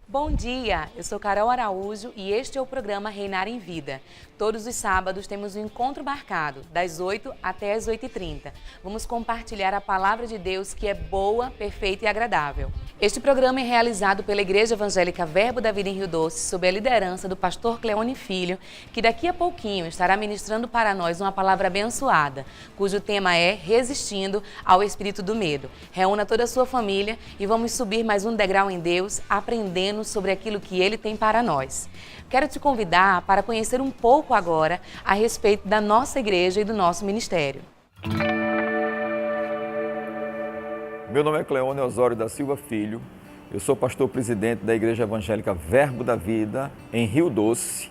Bom dia, eu sou Carol Araújo e este é o programa Reinar em Vida. Todos os sábados temos um encontro marcado, das 8 até as 8h30. Vamos compartilhar a palavra de Deus que é boa, perfeita e agradável. Este programa é realizado pela Igreja Evangélica Verbo da Vida em Rio Doce, sob a liderança do pastor Cleone Filho, que daqui a pouquinho estará ministrando para nós uma palavra abençoada, cujo tema é Resistindo ao Espírito do Medo. Reúna toda a sua família e vamos subir mais um degrau em Deus, aprendendo sobre aquilo que Ele tem para nós. Quero te convidar para conhecer um pouco agora a respeito da nossa igreja e do nosso ministério. Meu nome é Cleone Osório da Silva Filho, eu sou pastor presidente da Igreja Evangélica Verbo da Vida em Rio Doce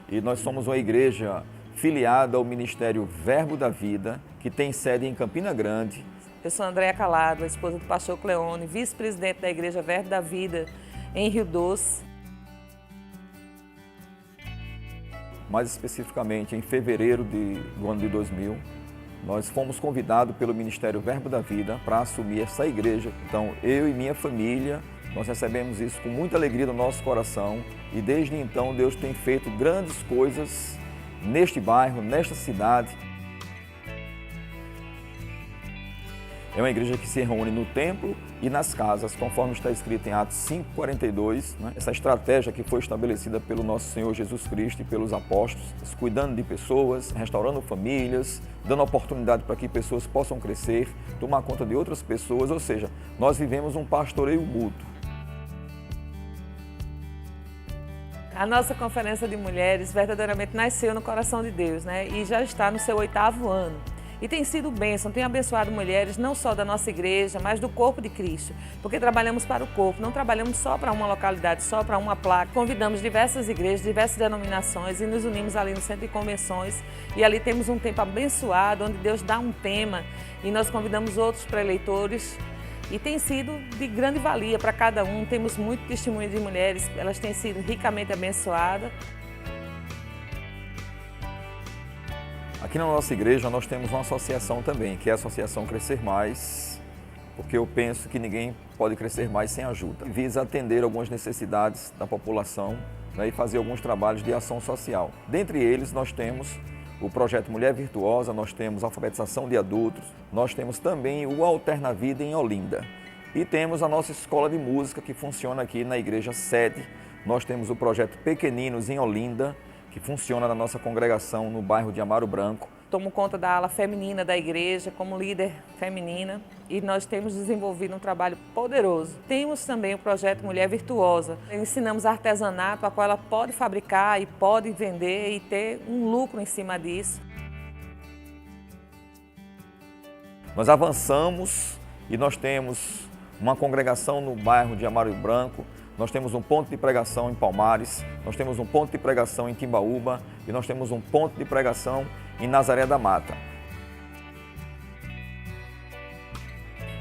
e nós somos uma igreja filiada ao Ministério Verbo da Vida, que tem sede em Campina Grande. Eu sou Andréa Calado, a esposa do pastor Cleone, vice-presidente da Igreja Verbo da Vida em Rio Doce. Mais especificamente, em fevereiro do ano de 2000, nós fomos convidados pelo Ministério Verbo da Vida para assumir essa igreja. Então, eu e minha família, nós recebemos isso com muita alegria no nosso coração e desde então Deus tem feito grandes coisas neste bairro, nesta cidade. É uma igreja que se reúne no templo e nas casas, conforme está escrito em Atos 5:42, né? Essa estratégia que foi estabelecida pelo nosso Senhor Jesus Cristo e pelos apóstolos, cuidando de pessoas, restaurando famílias, dando oportunidade para que pessoas possam crescer, tomar conta de outras pessoas, ou seja, nós vivemos um pastoreio mútuo. A nossa conferência de mulheres verdadeiramente nasceu no coração de Deus, né? E já está no seu 8º ano. E tem sido bênção, tem abençoado mulheres não só da nossa igreja, mas do corpo de Cristo, porque trabalhamos para o corpo, não trabalhamos só para uma localidade, só para uma placa. Convidamos diversas igrejas, diversas denominações e nos unimos ali no centro de convenções e ali temos um tempo abençoado, onde Deus dá um tema e nós convidamos outros preleitores e tem sido de grande valia para cada um. Temos muito testemunho de mulheres, elas têm sido ricamente abençoadas. Aqui na nossa igreja nós temos uma associação também, que é a Associação Crescer Mais, porque eu penso que ninguém pode crescer mais sem ajuda. Visa atender algumas necessidades da população, né, e fazer alguns trabalhos de ação social. Dentre eles nós temos o projeto Mulher Virtuosa, nós temos a alfabetização de adultos, nós temos também o Alternavida em Olinda. E temos a nossa escola de música que funciona aqui na igreja sede. Nós temos o projeto Pequeninos em Olinda, que funciona na nossa congregação no bairro de Amaro Branco. Tomo conta da ala feminina da igreja como líder feminina e nós temos desenvolvido um trabalho poderoso. Temos também o projeto Mulher Virtuosa. Ensinamos artesanato, a qual ela pode fabricar e pode vender e ter um lucro em cima disso. Nós avançamos e nós temos uma congregação no bairro de Amaro Branco. Nós temos um ponto de pregação em Palmares, nós temos um ponto de pregação em Timbaúba e nós temos um ponto de pregação em Nazaré da Mata.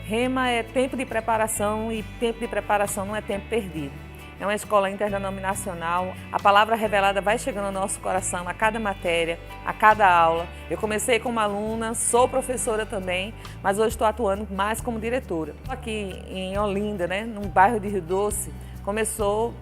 Rema é tempo de preparação e tempo de preparação não é tempo perdido. É uma escola interdenominacional, a palavra revelada vai chegando ao nosso coração a cada matéria, a cada aula. Eu comecei como aluna, sou professora também, mas hoje estou atuando mais como diretora. Aqui em Olinda, né, num bairro de Rio Doce, começou,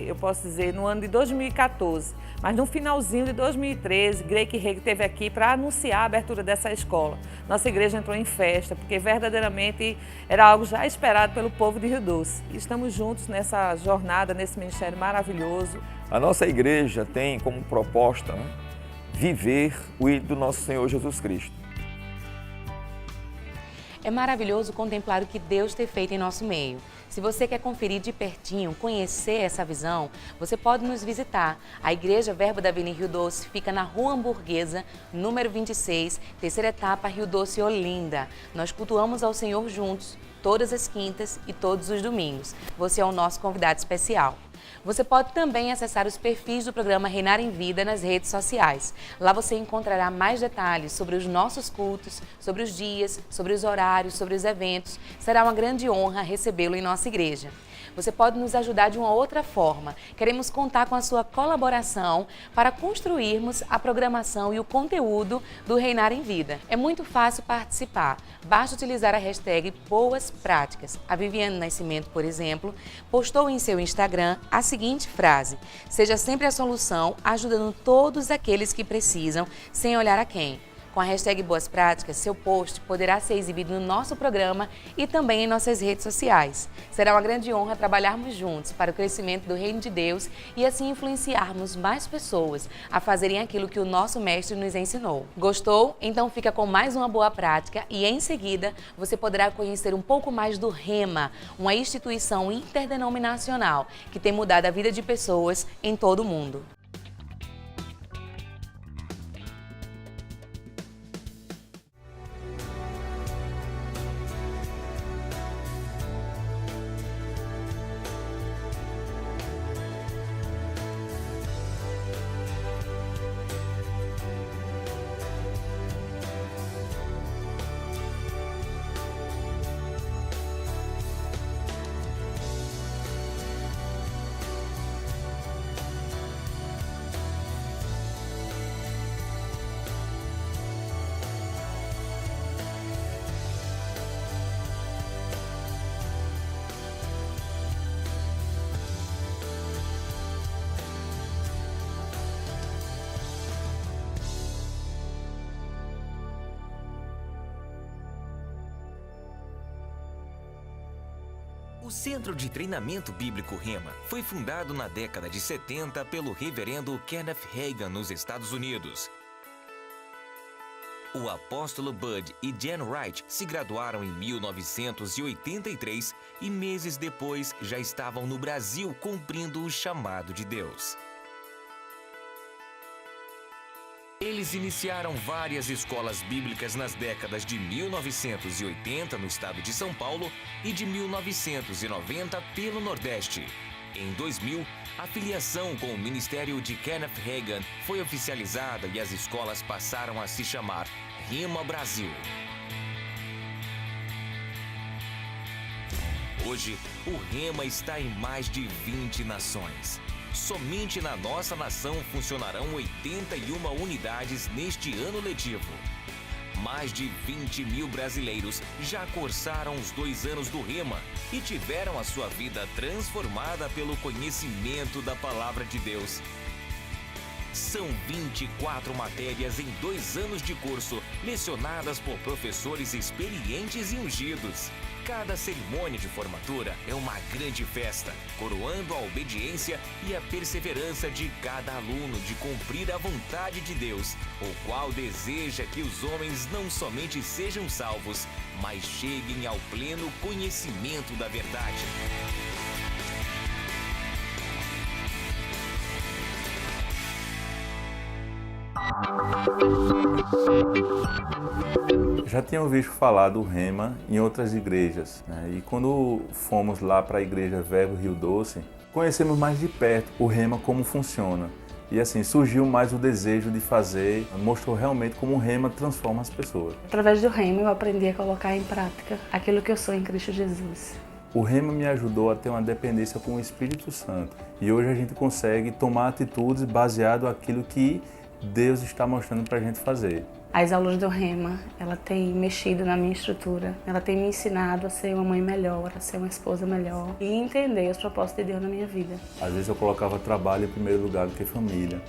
eu posso dizer, no ano de 2014, mas no finalzinho de 2013, Greik Reg esteve aqui para anunciar a abertura dessa escola. Nossa igreja entrou em festa, porque verdadeiramente era algo já esperado pelo povo de Rio Doce. E estamos juntos nessa jornada, nesse ministério maravilhoso. A nossa igreja tem como proposta, né, viver o ídolo do nosso Senhor Jesus Cristo. É maravilhoso contemplar o que Deus tem feito em nosso meio. Se você quer conferir de pertinho, conhecer essa visão, você pode nos visitar. A Igreja Verbo da Vida em Rio Doce fica na Rua Hamburguesa, número 26, terceira etapa, Rio Doce, Olinda. Nós cultuamos ao Senhor juntos, todas as quintas e todos os domingos. Você é o nosso convidado especial. Você pode também acessar os perfis do programa Reinar em Vida nas redes sociais. Lá você encontrará mais detalhes sobre os nossos cultos, sobre os dias, sobre os horários, sobre os eventos. Será uma grande honra recebê-lo em nossa igreja. você pode nos ajudar de uma outra forma. Queremos contar com a sua colaboração para construirmos a programação e o conteúdo do Reinar em Vida. É muito fácil participar, basta utilizar a hashtag Boas Práticas. A Viviane Nascimento, por exemplo, postou em seu Instagram a seguinte frase: seja sempre a solução, ajudando todos aqueles que precisam, sem olhar a quem. Com a hashtag Boas Práticas, seu post poderá ser exibido no nosso programa e também em nossas redes sociais. Será uma grande honra trabalharmos juntos para o crescimento do Reino de Deus e assim influenciarmos mais pessoas a fazerem aquilo que o nosso Mestre nos ensinou. Gostou? Então fica com mais uma boa prática e em seguida você poderá conhecer um pouco mais do Rema, uma instituição interdenominacional que tem mudado a vida de pessoas em todo o mundo. O Centro de Treinamento Bíblico Rema foi fundado na década de 70 pelo reverendo Kenneth Hagin nos Estados Unidos. O apóstolo Bud e Jen Wright se graduaram em 1983 e meses depois já estavam no Brasil cumprindo o chamado de Deus. Eles iniciaram várias escolas bíblicas nas décadas de 1980 no estado de São Paulo e de 1990 pelo Nordeste. Em 2000, a filiação com o ministério de Kenneth Hagin foi oficializada e as escolas passaram a se chamar Rema Brasil. Hoje, o Rema está em mais de 20 nações. Somente na nossa nação funcionarão 81 unidades neste ano letivo. Mais de 20 mil brasileiros já cursaram os 2 anos do Rema e tiveram a sua vida transformada pelo conhecimento da Palavra de Deus. São 24 matérias em 2 anos de curso, lecionadas por professores experientes e ungidos. Cada cerimônia de formatura é uma grande festa, coroando a obediência e a perseverança de cada aluno de cumprir a vontade de Deus, o qual deseja que os homens não somente sejam salvos, mas cheguem ao pleno conhecimento da verdade. Já tinha ouvido falar do Rema em outras igrejas, né? E quando fomos lá para a igreja Verbo Rio Doce, conhecemos mais de perto o Rema, como funciona. E assim, surgiu mais o desejo de fazer, mostrou realmente como o Rema transforma as pessoas. Através do Rema eu aprendi a colocar em prática aquilo que eu sou em Cristo Jesus. O Rema me ajudou a ter uma dependência com o Espírito Santo. E hoje a gente consegue tomar atitudes baseado naquilo que Deus está mostrando para a gente fazer. As aulas do Rema, ela tem mexido na minha estrutura, ela tem me ensinado a ser uma mãe melhor, a ser uma esposa melhor e entender os propósitos de Deus na minha vida. Às vezes eu colocava trabalho em primeiro lugar do que família.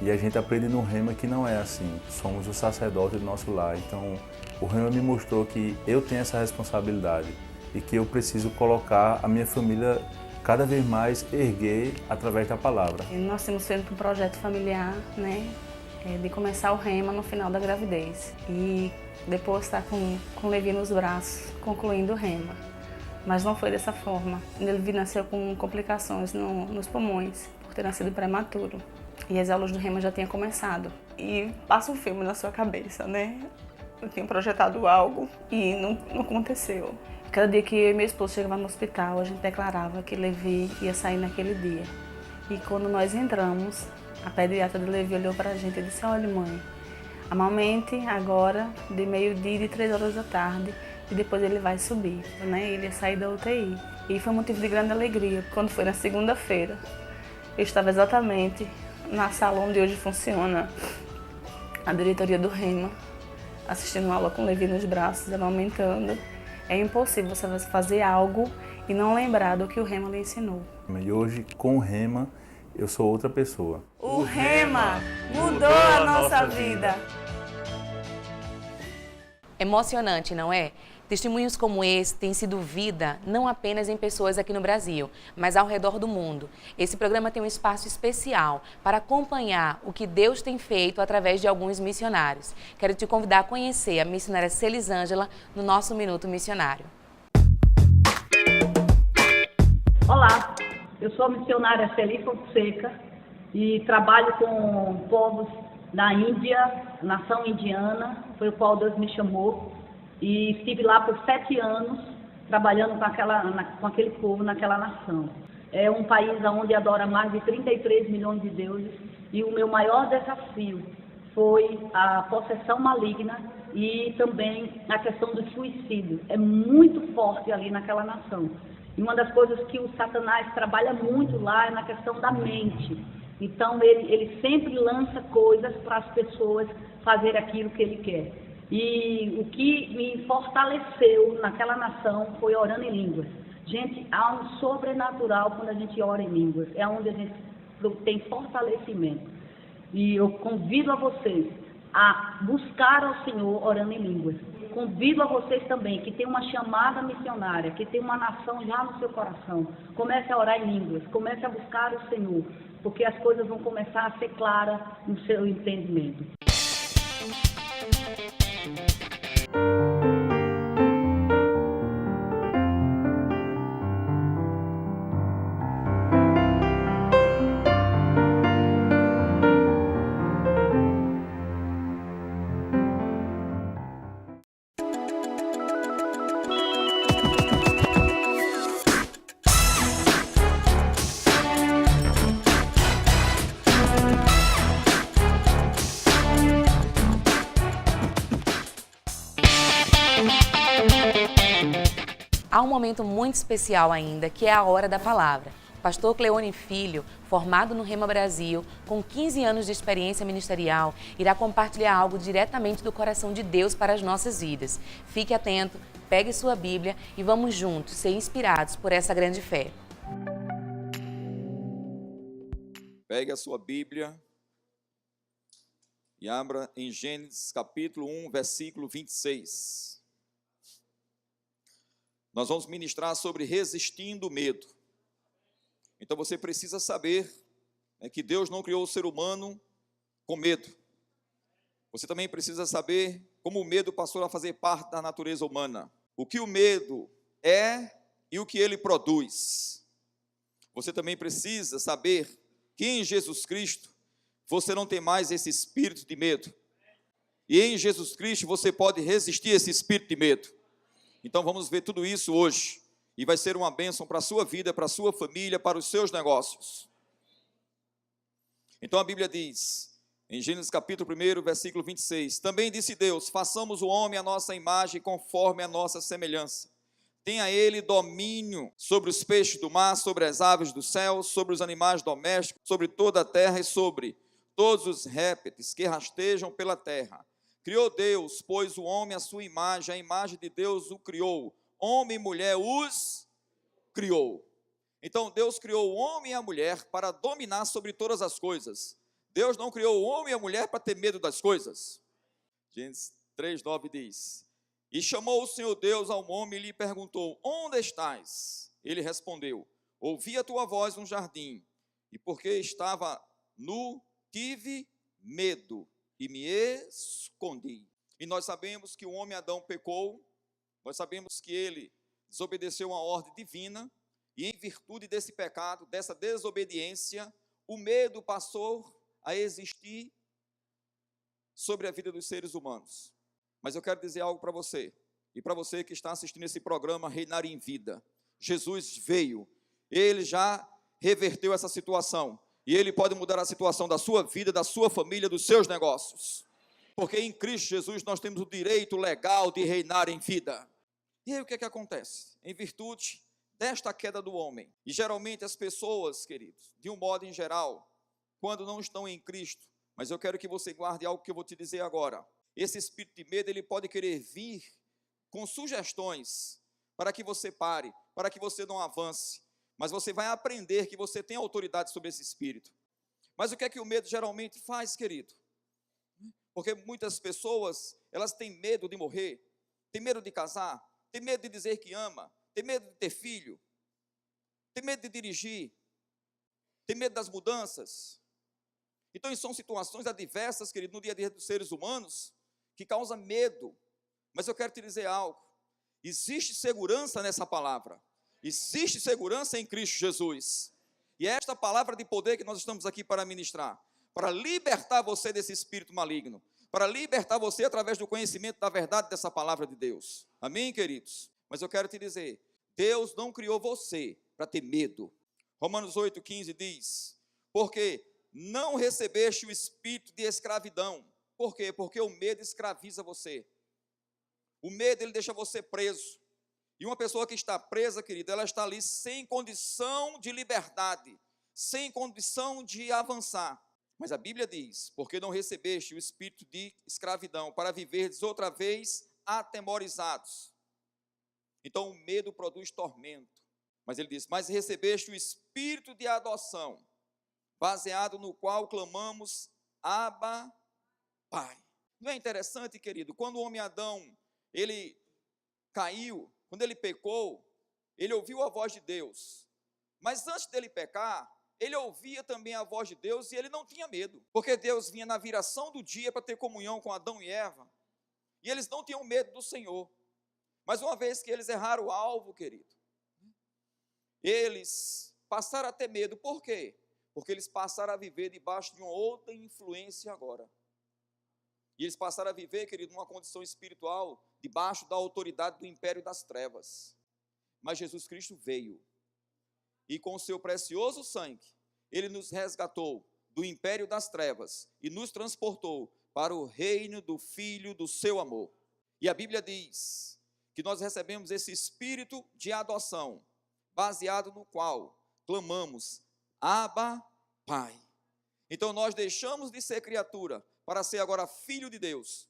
E a gente aprende no Rema que não é assim. Somos o sacerdote do nosso lar. Então o Rema me mostrou que eu tenho essa responsabilidade e que eu preciso colocar a minha família cada vez mais erguer através da palavra. Nós temos feito um projeto familiar, né? De começar o Rema no final da gravidez e depois estar com o Levi nos braços, concluindo o Rema. Mas não foi dessa forma. Levi nasceu com complicações nos pulmões, por ter nascido prematuro. E as aulas do Rema já tinham começado. E passa um filme na sua cabeça, né? Eu tinha projetado algo e não aconteceu. Cada dia que eu e meu esposo chegávamos no hospital, a gente declarava que Levi ia sair naquele dia. E quando nós entramos, a pediatra do Levi olhou para a gente e disse: olha, mãe, amamente agora de meio-dia e de 3 horas da tarde e depois ele vai subir, né? Ele ia sair da UTI. E foi motivo de grande alegria quando foi na segunda-feira. Eu estava exatamente na sala onde hoje funciona a diretoria do Rema, assistindo uma aula com Levi nos braços, amamentando. É impossível você fazer algo e não lembrar do que o Rema lhe ensinou. E hoje, com o Rema, eu sou outra pessoa. O Rema mudou a nossa vida. Emocionante, não é? Testemunhos como esse têm sido vida não apenas em pessoas aqui no Brasil, mas ao redor do mundo. Esse programa tem um espaço especial para acompanhar o que Deus tem feito através de alguns missionários. Quero te convidar a conhecer a missionária Celisângela no nosso Minuto Missionário. Olá, eu sou a missionária Celi Fonseca e trabalho com povos da Índia, nação indiana, foi o qual Deus me chamou. E estive lá por 7 anos, trabalhando com aquele povo, naquela nação. É um país onde adora mais de 33 milhões de deuses. E o meu maior desafio foi a possessão maligna e também a questão do suicídio. É muito forte ali naquela nação. E uma das coisas que o Satanás trabalha muito lá é na questão da mente. Então ele sempre lança coisas para as pessoas fazerem aquilo que ele quer. E o que me fortaleceu naquela nação foi orando em línguas. Gente, há um sobrenatural quando a gente ora em línguas. É onde a gente tem fortalecimento. E eu convido a vocês a buscar ao Senhor orando em línguas. Convido a vocês também que tem uma chamada missionária, que tem uma nação já no seu coração. Comece a orar em línguas, comece a buscar o Senhor, porque as coisas vão começar a ser claras no seu entendimento. Há um momento muito especial ainda, que é a hora da palavra. O pastor Cleone Filho, formado no Rema Brasil, com 15 anos de experiência ministerial, irá compartilhar algo diretamente do coração de Deus para as nossas vidas. Fique atento, pegue sua Bíblia e vamos juntos ser inspirados por essa grande fé. Pegue a sua Bíblia e abra em Gênesis capítulo 1, versículo 26. Nós vamos ministrar sobre resistindo o medo. Então você precisa saber que Deus não criou o ser humano com medo. Você também precisa saber como o medo passou a fazer parte da natureza humana. O que o medo é e o que ele produz. Você também precisa saber que em Jesus Cristo você não tem mais esse espírito de medo. E em Jesus Cristo você pode resistir a esse espírito de medo. Então vamos ver tudo isso hoje. E vai ser uma bênção para a sua vida, para a sua família, para os seus negócios. Então a Bíblia diz, em Gênesis capítulo 1, versículo 26, também disse Deus, façamos o homem à nossa imagem, conforme a nossa semelhança. Tenha ele domínio sobre os peixes do mar, sobre as aves do céu, sobre os animais domésticos, sobre toda a terra e sobre todos os répteis que rastejam pela terra. Criou Deus, pois o homem à sua imagem, a imagem de Deus o criou. Homem e mulher os criou. Então Deus criou o homem e a mulher para dominar sobre todas as coisas. Deus não criou o homem e a mulher para ter medo das coisas. Gênesis 3:9 diz, e chamou o Senhor Deus ao homem e lhe perguntou, onde estás? Ele respondeu, ouvi a tua voz no jardim, e porque estava nu, tive medo e me escondi. E nós sabemos que o homem Adão pecou, nós sabemos que ele desobedeceu uma ordem divina, e em virtude desse pecado, dessa desobediência, o medo passou a existir sobre a vida dos seres humanos. Mas eu quero dizer algo para você, e para você que está assistindo esse programa Reinar em Vida. Jesus veio, ele já reverteu essa situação, e ele pode mudar a situação da sua vida, da sua família, dos seus negócios. Porque em Cristo Jesus nós temos o direito legal de reinar em vida. E aí o que é que acontece? Em virtude desta queda do homem. E geralmente as pessoas, queridos, de um modo em geral, quando não estão em Cristo, mas eu quero que você guarde algo que eu vou te dizer agora. Esse espírito de medo, ele pode querer vir com sugestões para que você pare, para que você não avance, mas você vai aprender que você tem autoridade sobre esse espírito. Mas o que é que o medo geralmente faz, querido? Porque muitas pessoas, elas têm medo de morrer, têm medo de casar, têm medo de dizer que ama, têm medo de ter filho, têm medo de dirigir, têm medo das mudanças. Então, são situações adversas, querido, no dia a dia dos seres humanos, que causam medo. Mas eu quero te dizer algo. Existe segurança nessa palavra. Existe segurança em Cristo Jesus. E é esta palavra de poder que nós estamos aqui para ministrar, para libertar você desse espírito maligno, para libertar você através do conhecimento da verdade dessa palavra de Deus. Amém, queridos? Mas eu quero te dizer, Deus não criou você para ter medo. Romanos 8,15 diz, porque não recebeste o espírito de escravidão. Por quê? Porque o medo escraviza você. O medo, ele deixa você preso. E uma pessoa que está presa, querida, ela está ali sem condição de liberdade, sem condição de avançar. Mas a Bíblia diz, porque não recebeste o espírito de escravidão, para viverdes outra vez atemorizados. Então o medo produz tormento. Mas ele diz, mas recebeste o espírito de adoção, baseado no qual clamamos, Abba, Pai. Não é interessante, querido, quando o homem Adão, ele caiu, quando ele pecou, ele ouviu a voz de Deus. Mas antes dele pecar, ele ouvia também a voz de Deus e ele não tinha medo. Porque Deus vinha na viração do dia para ter comunhão com Adão e Eva. E eles não tinham medo do Senhor. Mas uma vez que eles erraram o alvo, querido, eles passaram a ter medo. Por quê? Porque eles passaram a viver debaixo de uma outra influência agora. E eles passaram a viver, querido, numa condição espiritual, debaixo da autoridade do império das trevas. Mas Jesus Cristo veio, e com o seu precioso sangue, ele nos resgatou do império das trevas, e nos transportou para o reino do Filho do seu amor. E a Bíblia diz que nós recebemos esse espírito de adoção, baseado no qual clamamos, Abba, Pai. Então nós deixamos de ser criatura, para ser agora filho de Deus.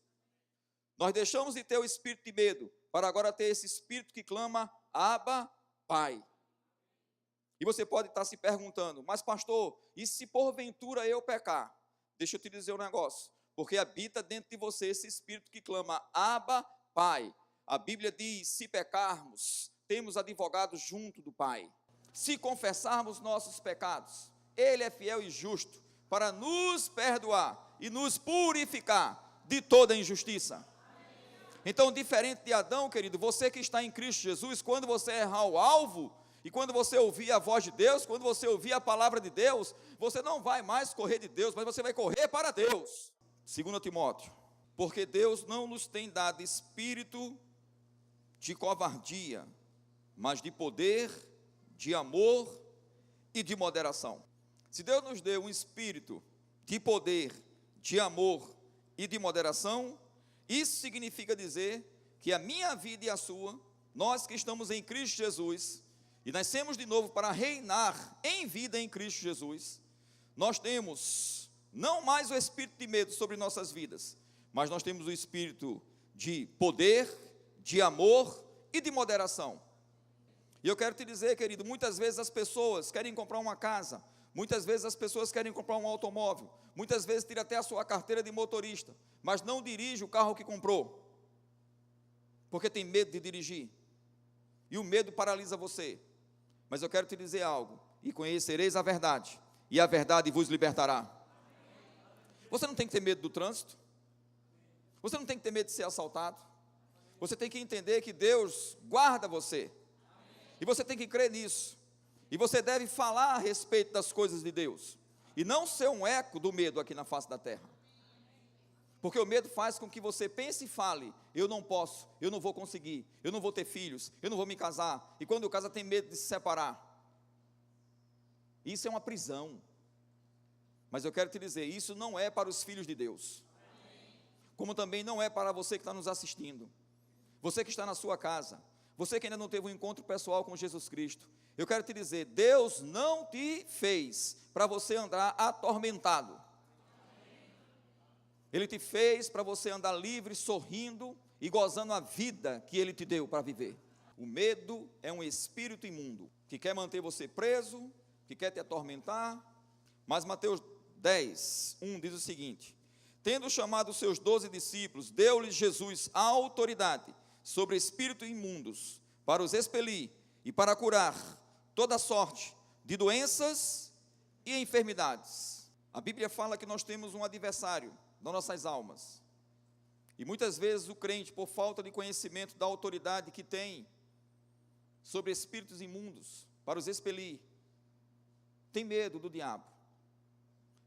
Nós deixamos de ter o espírito de medo, para agora ter esse espírito que clama, Abba, Pai. E você pode estar se perguntando, mas pastor, e se porventura eu pecar? Deixa eu te dizer um negócio, porque habita dentro de você esse espírito que clama, Abba, Pai. A Bíblia diz, se pecarmos, temos advogado junto do Pai. Se confessarmos nossos pecados, Ele é fiel e justo, para nos perdoar e nos purificar de toda injustiça. Então, diferente de Adão, querido, você que está em Cristo Jesus, quando você errar o alvo, e quando você ouvir a voz de Deus, quando você ouvir a palavra de Deus, você não vai mais correr de Deus, mas você vai correr para Deus. 2 Timóteo, porque Deus não nos tem dado espírito de covardia, mas de poder, de amor e de moderação. Se Deus nos deu um espírito de poder, de amor e de moderação, isso significa dizer que a minha vida e a sua, nós que estamos em Cristo Jesus, e nascemos de novo para reinar em vida em Cristo Jesus, nós temos não mais o espírito de medo sobre nossas vidas, mas nós temos o espírito de poder, de amor e de moderação. E eu quero te dizer, querido, muitas vezes as pessoas querem comprar uma casa, muitas vezes as pessoas querem comprar um automóvel, muitas vezes tira até a sua carteira de motorista, mas não dirige o carro que comprou, porque tem medo de dirigir, e o medo paralisa você. Mas eu quero te dizer algo, e conhecereis a verdade, e a verdade vos libertará. Você não tem que ter medo do trânsito, você não tem que ter medo de ser assaltado, você tem que entender que Deus guarda você, e você tem que crer nisso, e você deve falar a respeito das coisas de Deus, e não ser um eco do medo aqui na face da terra, porque o medo faz com que você pense e fale, eu não posso, eu não vou conseguir, eu não vou ter filhos, eu não vou me casar, e quando casa tem medo de se separar. Isso é uma prisão. Mas eu quero te dizer, isso não é para os filhos de Deus, como também não é para você que está nos assistindo, você que está na sua casa, Você que ainda não teve um encontro pessoal com Jesus Cristo, eu quero te dizer, Deus não te fez para você andar atormentado. Ele te fez para você andar livre, sorrindo e gozando a vida que Ele te deu para viver. O medo é um espírito imundo, que quer manter você preso, que quer te atormentar. Mas Mateus 10, 1 diz o seguinte: tendo chamado os seus 12 discípulos, deu-lhes Jesus a autoridade sobre espíritos imundos, para os expelir e para curar toda sorte de doenças e enfermidades. A Bíblia fala que nós temos um adversário nas nossas almas. E muitas vezes o crente, por falta de conhecimento da autoridade que tem sobre espíritos imundos, para os expelir, tem medo do diabo.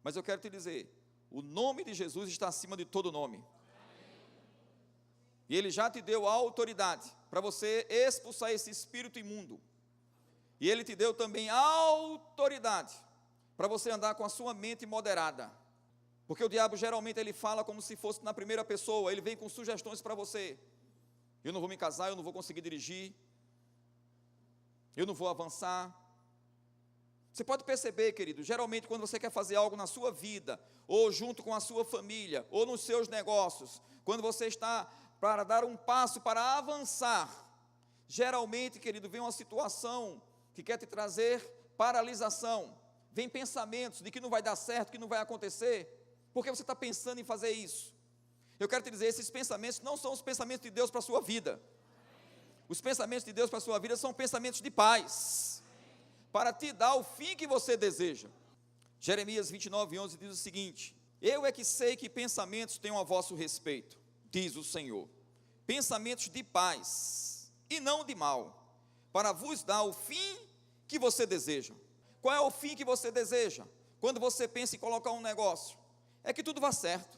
Mas eu quero te dizer, o nome de Jesus está acima de todo nome. E Ele já te deu a autoridade para você expulsar esse espírito imundo. E Ele te deu também a autoridade para você andar com a sua mente moderada. Porque o diabo geralmente ele fala como se fosse na primeira pessoa, ele vem com sugestões para você. Eu não vou me casar, eu não vou conseguir dirigir, eu não vou avançar. Você pode perceber, querido, geralmente quando você quer fazer algo na sua vida, ou junto com a sua família, ou nos seus negócios, quando você está para dar um passo, para avançar, geralmente, querido, vem uma situação que quer te trazer paralisação, vem pensamentos de que não vai dar certo, que não vai acontecer, porque você está pensando em fazer isso. Eu quero te dizer, esses pensamentos não são os pensamentos de Deus para a sua vida. Os pensamentos de Deus para a sua vida são pensamentos de paz, para te dar o fim que você deseja. Jeremias 29, 11 diz o seguinte: eu é que sei que pensamentos tenho a vosso respeito, diz o Senhor, pensamentos de paz e não de mal, para vos dar o fim que você deseja. Qual é o fim que você deseja? Quando você pensa em colocar um negócio, é que tudo vá certo,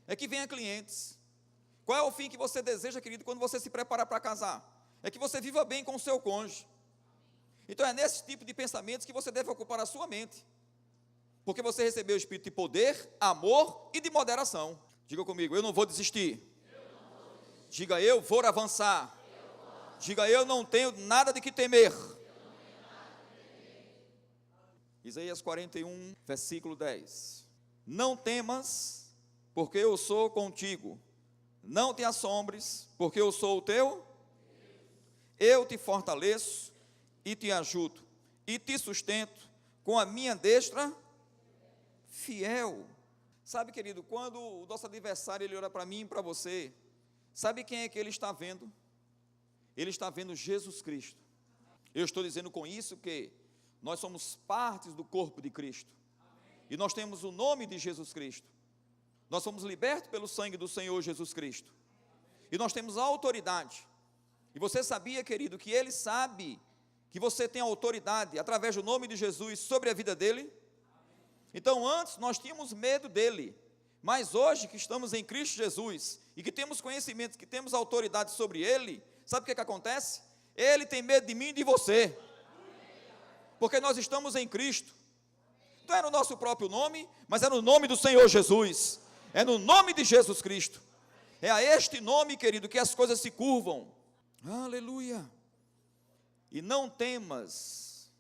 é que venha clientes. Qual é o fim que você deseja, querido, quando você se prepara para casar? É que você viva bem com o seu cônjuge. Então é nesse tipo de pensamentos que você deve ocupar a sua mente, porque você recebeu o espírito de poder, amor e de moderação. Diga comigo, eu não vou desistir. Diga, eu vou avançar. Diga, eu não tenho nada de que temer. Isaías 41, versículo 10. Não temas, porque eu sou contigo. Não te assombres, porque eu sou o teu. Eu te fortaleço e te ajudo, e te sustento com a minha destra fiel. Sabe, querido, quando o nosso adversário ele olha para mim e para você, sabe quem é que ele está vendo? Ele está vendo Jesus Cristo. Eu estou dizendo com isso que nós somos partes do corpo de Cristo, e nós temos o nome de Jesus Cristo. Nós somos libertos pelo sangue do Senhor Jesus Cristo, e nós temos a autoridade. E você sabia, querido, que Ele sabe que você tem autoridade através do nome de Jesus sobre a vida dele? Então antes nós tínhamos medo dele, mas hoje que estamos em Cristo Jesus e que temos conhecimento, que temos autoridade sobre ele, sabe o que acontece? Ele tem medo de mim e de você, porque nós estamos em Cristo. Não é no nosso próprio nome, mas é no nome do Senhor Jesus, é no nome de Jesus Cristo. É a este nome, querido, que as coisas se curvam. Aleluia. E não temas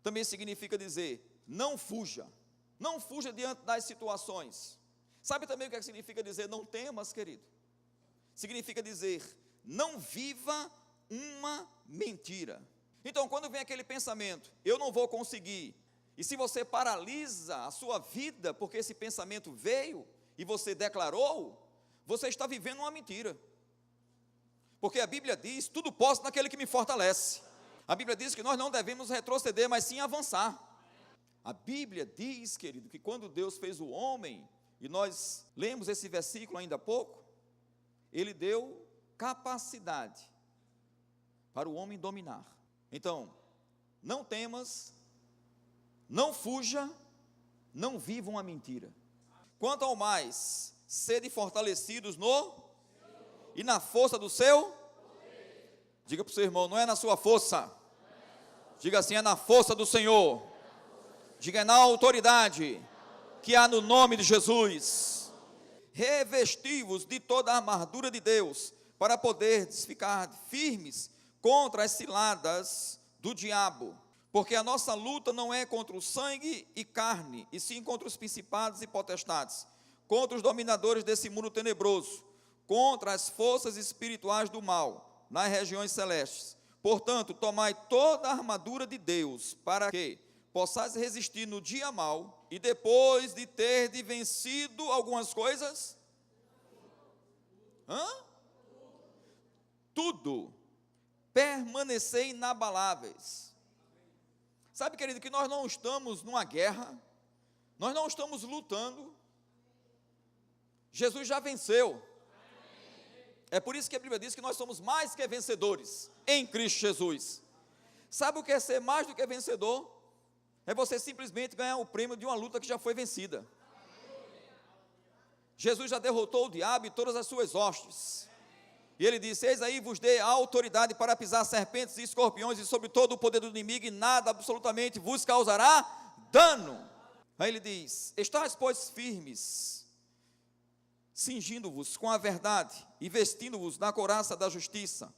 também significa dizer, não fuja diante das situações. Sabe também o que significa dizer não temas, querido? Significa dizer, não viva uma mentira. Então, quando vem aquele pensamento, eu não vou conseguir, e se você paralisa a sua vida, porque esse pensamento veio, e você declarou, você está vivendo uma mentira. Porque a Bíblia diz, tudo posso naquele que me fortalece. A Bíblia diz que nós não devemos retroceder, mas sim avançar. A Bíblia diz, querido, que quando Deus fez o homem, e nós lemos esse versículo ainda há pouco, Ele deu capacidade para o homem dominar. Então, não temas, não fuja, não viva uma mentira. Quanto ao mais, sede fortalecidos no e na força do seu. Diga para o seu irmão, não é na sua força. Diga assim, é na força do Senhor. Diga, é na autoridade que há no nome de Jesus. Revesti-vos de toda a armadura de Deus, para poderdes ficar firmes contra as ciladas do diabo. Porque a nossa luta não é contra o sangue e carne, e sim contra os principados e potestades, contra os dominadores desse mundo tenebroso, contra as forças espirituais do mal, nas regiões celestes. Portanto, tomai toda a armadura de Deus, para que possais resistir no dia mau, e depois de ter vencido algumas coisas, tudo, permanecer inabaláveis. Sabe, querido, que nós não estamos numa guerra, nós não estamos lutando, Jesus já venceu. É por isso que a Bíblia diz que nós somos mais que vencedores em Cristo Jesus. Sabe o que é ser mais do que vencedor? É você simplesmente ganhar o prêmio de uma luta que já foi vencida. Jesus já derrotou o diabo e todas as suas hostes. E ele disse: eis aí vos dei a autoridade para pisar serpentes e escorpiões e sobre todo o poder do inimigo, e nada absolutamente vos causará dano. Aí ele diz: estais, pois, firmes, cingindo-vos com a verdade e vestindo-vos na couraça da justiça.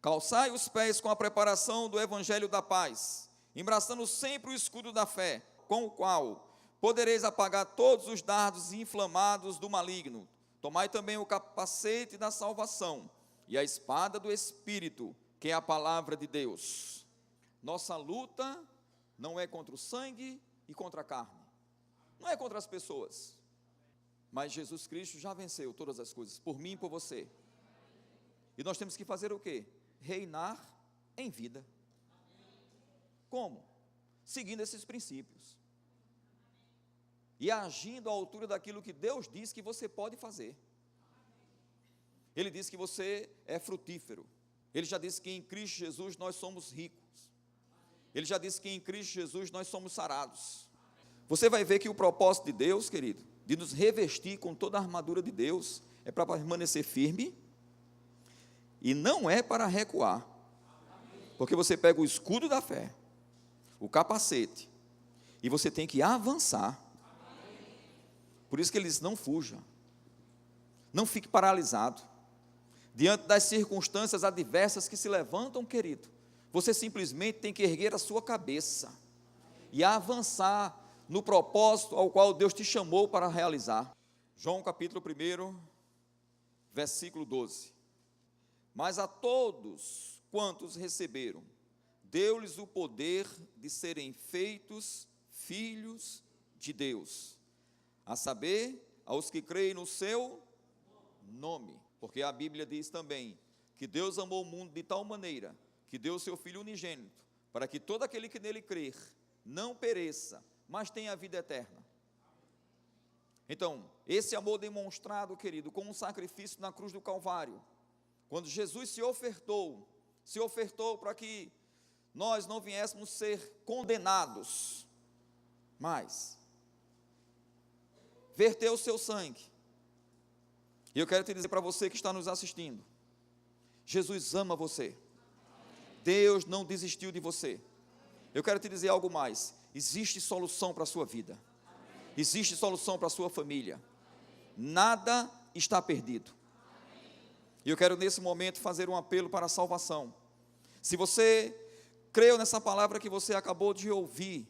Calçai os pés com a preparação do evangelho da paz, embraçando sempre o escudo da fé, com o qual podereis apagar todos os dardos inflamados do maligno. Tomai também o capacete da salvação e a espada do Espírito, que é a palavra de Deus. Nossa luta não é contra o sangue e contra a carne, não é contra as pessoas, mas Jesus Cristo já venceu todas as coisas, por mim e por você. E nós temos que fazer o quê? Reinar em vida. Como? Seguindo esses princípios e agindo à altura daquilo que Deus diz que você pode fazer. Ele diz que você é frutífero. Ele já disse que em Cristo Jesus nós somos ricos. Ele já disse que em Cristo Jesus nós somos sarados. Você vai ver que o propósito de Deus, querido, de nos revestir com toda a armadura de Deus, é para permanecer firme e não é para recuar. Porque você pega o escudo da fé, o capacete, e você tem que avançar. Por isso que ele diz: não fuja, não fique paralisado diante das circunstâncias adversas que se levantam, querido. Você simplesmente tem que erguer a sua cabeça e avançar no propósito ao qual Deus te chamou para realizar. João capítulo 1, versículo 12. Mas a todos quantos receberam, deu-lhes o poder de serem feitos filhos de Deus, a saber, aos que creem no seu nome. Porque a Bíblia diz também que Deus amou o mundo de tal maneira que deu o seu Filho unigênito, para que todo aquele que nele crer não pereça, mas tenha a vida eterna. Então, esse amor demonstrado, querido, com um sacrifício na cruz do Calvário, quando Jesus se ofertou para que nós não viéssemos ser condenados, mas verteu o seu sangue. E eu quero te dizer para você que está nos assistindo, Jesus ama você. Deus não desistiu de você. Eu quero te dizer algo mais: existe solução para a sua vida, existe solução para a sua família, nada está perdido. E eu quero nesse momento fazer um apelo para a salvação. Se você creu nessa palavra que você acabou de ouvir,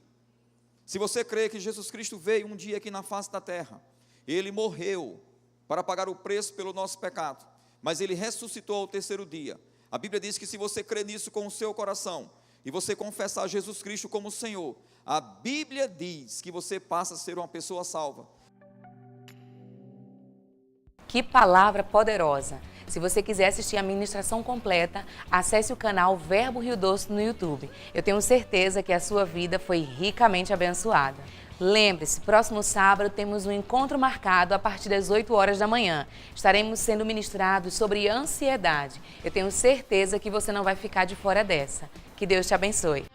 se você crê que Jesus Cristo veio um dia aqui na face da terra, Ele morreu para pagar o preço pelo nosso pecado, mas Ele ressuscitou ao terceiro dia. A Bíblia diz que se você crê nisso com o seu coração, e você confessar Jesus Cristo como Senhor, a Bíblia diz que você passa a ser uma pessoa salva. Que palavra poderosa! Se você quiser assistir a ministração completa, acesse o canal Verbo Rio Doce no YouTube. Eu tenho certeza que a sua vida foi ricamente abençoada. Lembre-se, próximo sábado temos um encontro marcado a partir das 8 horas da manhã. Estaremos sendo ministrados sobre ansiedade. Eu tenho certeza que você não vai ficar de fora dessa. Que Deus te abençoe.